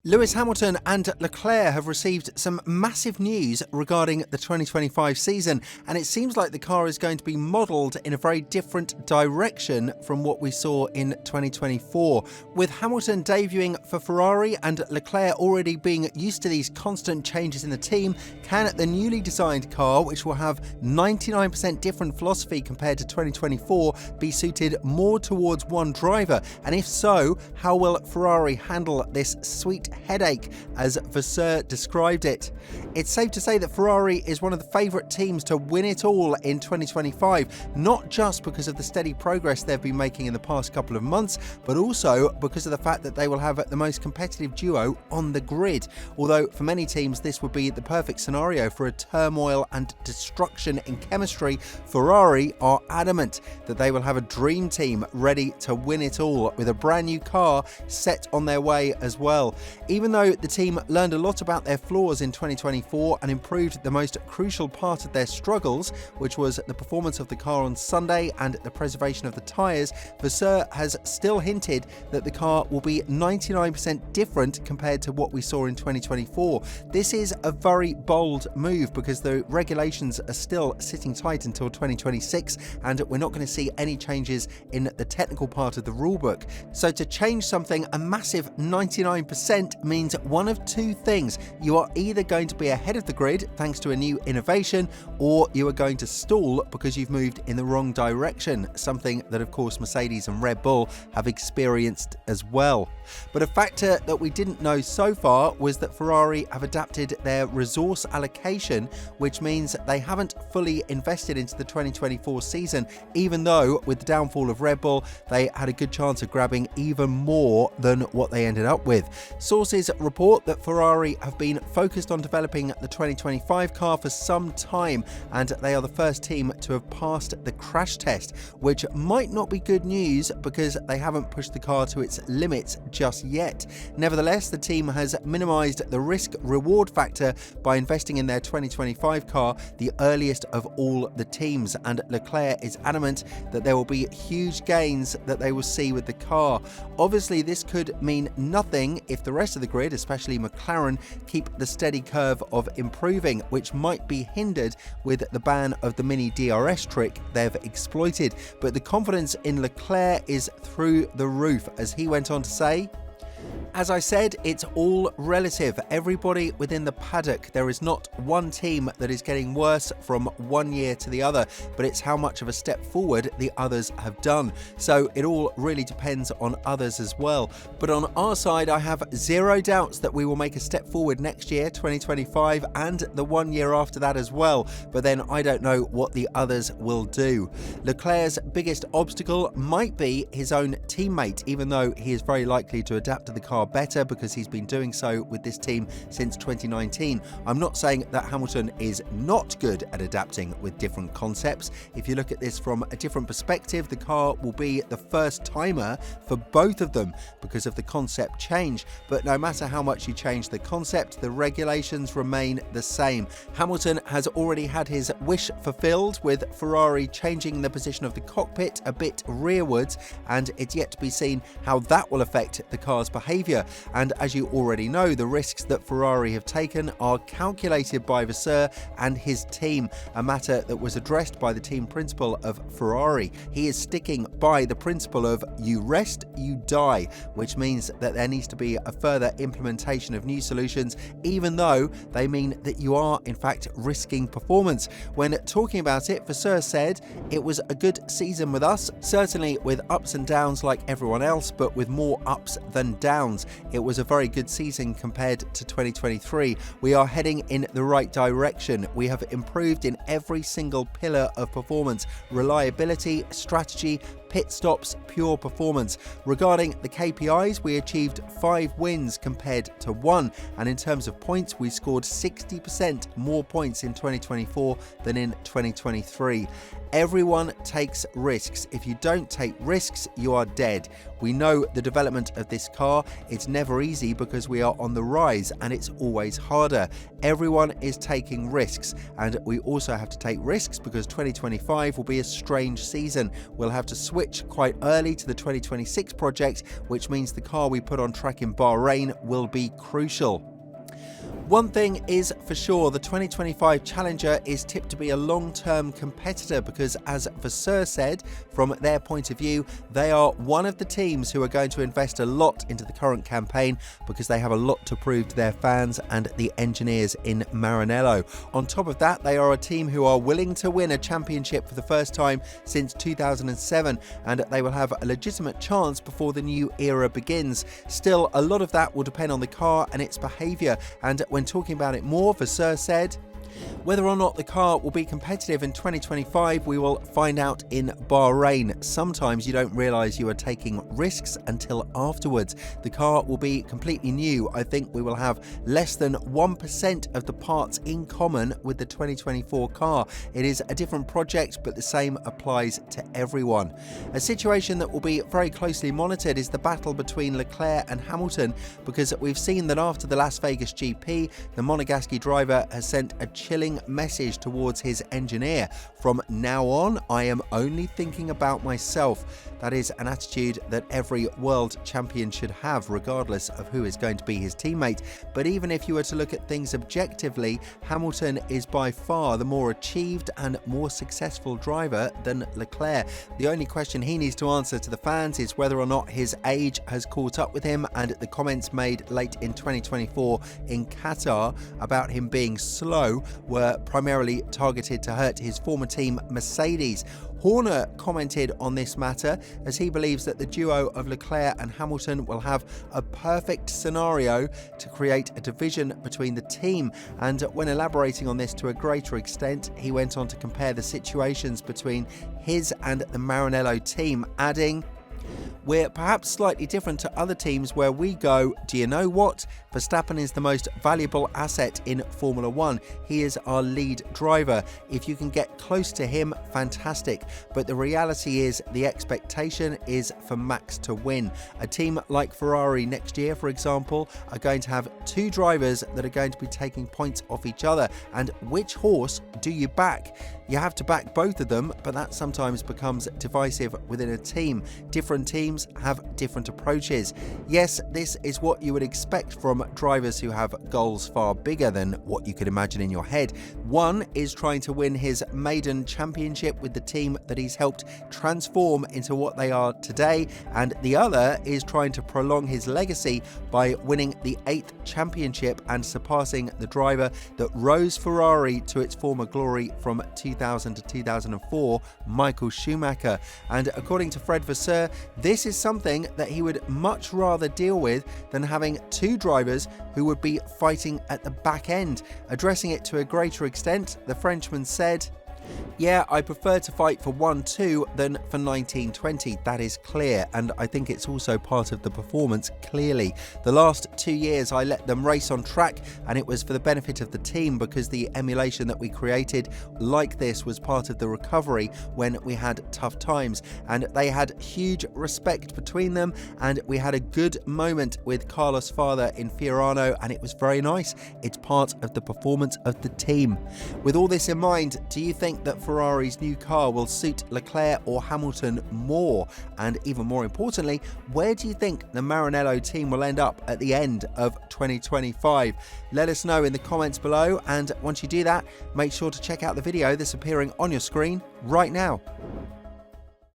Lewis Hamilton and Leclerc have received some massive news regarding the 2025 season, and it seems like the car is going to be modelled in a very different direction from what we saw in 2024. With Hamilton debuting for Ferrari and Leclerc already being used to these constant changes in the team, can the newly designed car, which will have 99% different philosophy compared to 2024, be suited more towards one driver? And if so, how will Ferrari handle this sweet headache, as Vasseur described it? It's safe to say that Ferrari is one of the favourite teams to win it all in 2025, not just because of the steady progress they've been making in the past couple of months, but also because of the fact that they will have the most competitive duo on the grid. Although for many teams this would be the perfect scenario for a turmoil and destruction in chemistry, Ferrari are adamant that they will have a dream team ready to win it all with a brand new car set on their way as well. Even though the team learned a lot about their flaws in 2024 and improved the most crucial part of their struggles, which was the performance of the car on Sunday and the preservation of the tyres, Vasseur has still hinted that the car will be 99% different compared to what we saw in 2024. This is a very bold move because the regulations are still sitting tight until 2026, and we're not going to see any changes in the technical part of the rulebook. So to change something a massive 99% means one of two things. You are either going to be ahead of the grid thanks to a new innovation, or you are going to stall because you've moved in the wrong direction, something that of course Mercedes and Red Bull have experienced as well. But a factor that we didn't know so far was that Ferrari have adapted their resource allocation, which means they haven't fully invested into the 2024 season, even though with the downfall of Red Bull they had a good chance of grabbing even more than what they ended up with. Sources report that Ferrari have been focused on developing the 2025 car for some time, and they are the first team to have passed the crash test, which might not be good news because they haven't pushed the car to its limits just yet. Nevertheless, the team has minimised the risk-reward factor by investing in their 2025 car, the earliest of all the teams, and Leclerc is adamant that there will be huge gains that they will see with the car. Obviously, this could mean nothing if the rest of the grid, especially McLaren, keep the steady curve of improving, which might be hindered with the ban of the mini DRS trick they've exploited. But the confidence in Leclerc is through the roof, as he went on to say, "As I said, it's all relative. Everybody within the paddock, there is not one team that is getting worse from one year to the other, but it's how much of a step forward the others have done. So it all really depends on others as well. But on our side, I have zero doubts that we will make a step forward next year, 2025, and the 1 year after that as well. But then I don't know what the others will do." Leclerc's biggest obstacle might be his own teammate, even though he is very likely to adapt to the car better because he's been doing so with this team since 2019. I'm not saying that Hamilton is not good at adapting with different concepts. If you look at this from a different perspective, the car will be the first timer for both of them because of the concept change. But no matter how much you change the concept, the regulations remain the same. Hamilton has already had his wish fulfilled with Ferrari changing the position of the cockpit a bit rearwards, and it's yet to be seen how that will affect the car's behaviour. And as you already know, the risks that Ferrari have taken are calculated by Vasseur and his team, a matter that was addressed by the team principal of Ferrari. He is sticking by the principle of "you rest, you die," which means that there needs to be a further implementation of new solutions, even though they mean that you are in fact risking performance. When talking about it, Vasseur said, "It was a good season with us, certainly with ups and downs like everyone else, but with more ups than downs. It was a very good season compared to 2023. We are heading in the right direction. We have improved in every single pillar of performance: reliability, strategy, pit stops, pure performance. Regarding the KPIs, we achieved 5 wins compared to 1, and in terms of points, we scored 60% more points in 2024 than in 2023. Everyone takes risks. If you don't take risks, you are dead. We know the development of this car. It's never easy because we are on the rise and it's always harder. Everyone is taking risks, and we also have to take risks because 2025 will be a strange season. We'll have to switch switch quite early to the 2026 project, which means the car we put on track in Bahrain will be crucial. One thing is for sure, the 2025 Challenger is tipped to be a long-term competitor because, as Vasseur said, from their point of view, they are one of the teams who are going to invest a lot into the current campaign because they have a lot to prove to their fans and the engineers in Maranello. On top of that, they are a team who are willing to win a championship for the first time since 2007, and they will have a legitimate chance before the new era begins. Still, a lot of that will depend on the car and its behaviour, and when talking about it more, Vasseur said, "Whether or not the car will be competitive in 2025, we will find out in Bahrain. Sometimes you don't realise you are taking risks until afterwards. The car will be completely new. I think we will have less than 1% of the parts in common with the 2024 car. It is a different project, but the same applies to everyone." A situation that will be very closely monitored is the battle between Leclerc and Hamilton, because we've seen that after the Las Vegas GP, the Monegasque driver has sent a chilling message towards his engineer. "From now on, I am only thinking about myself." That is an attitude that every world champion should have, regardless of who is going to be his teammate. But even if you were to look at things objectively, Hamilton is by far the more achieved and more successful driver than Leclerc. The only question he needs to answer to the fans is whether or not his age has caught up with him, and the comments made late in 2024 in Qatar about him being slow were primarily targeted to hurt his former team Mercedes. Horner commented on this matter as he believes that the duo of Leclerc and Hamilton will have a perfect scenario to create a division between the team, and when elaborating on this to a greater extent, he went on to compare the situations between his and the Maranello team, adding, "We're perhaps slightly different to other teams where we go, do you know what? Verstappen is the most valuable asset in Formula 1. He is our lead driver. If you can get close to him, fantastic. But the reality is the expectation is for Max to win. A team like Ferrari next year, for example, are going to have two drivers that are going to be taking points off each other. And which horse do you back? You have to back both of them, but that sometimes becomes divisive within a team. Different teams have different approaches. Yes, this is what you would expect from drivers who have goals far bigger than what you could imagine in your head. One is trying to win his maiden championship with the team that he's helped transform into what they are today, and the other is trying to prolong his legacy by winning the 8th championship and surpassing the driver that rose Ferrari to its former glory from 2000 to 2004, Michael Schumacher. And according to Fred Vasseur, this is something that he would much rather deal with than having two drivers who would be fighting at the back end. Addressing it to a greater extent, the Frenchman said, "Yeah, I prefer to fight for 1-2 than for 19-20, that is clear, and I think it's also part of the performance, clearly. The last 2 years I let them race on track, and it was for the benefit of the team because the emulation that we created like this was part of the recovery when we had tough times, and they had huge respect between them, and we had a good moment with Carlos' father in Fiorano, and it was very nice. It's part of the performance of the team." With all this in mind, do you think that Ferrari's new car will suit Leclerc or Hamilton more? And even more importantly, where do you think the Maranello team will end up at the end of 2025? Let us know in the comments below, and once you do that, make sure to check out the video that's appearing on your screen right now.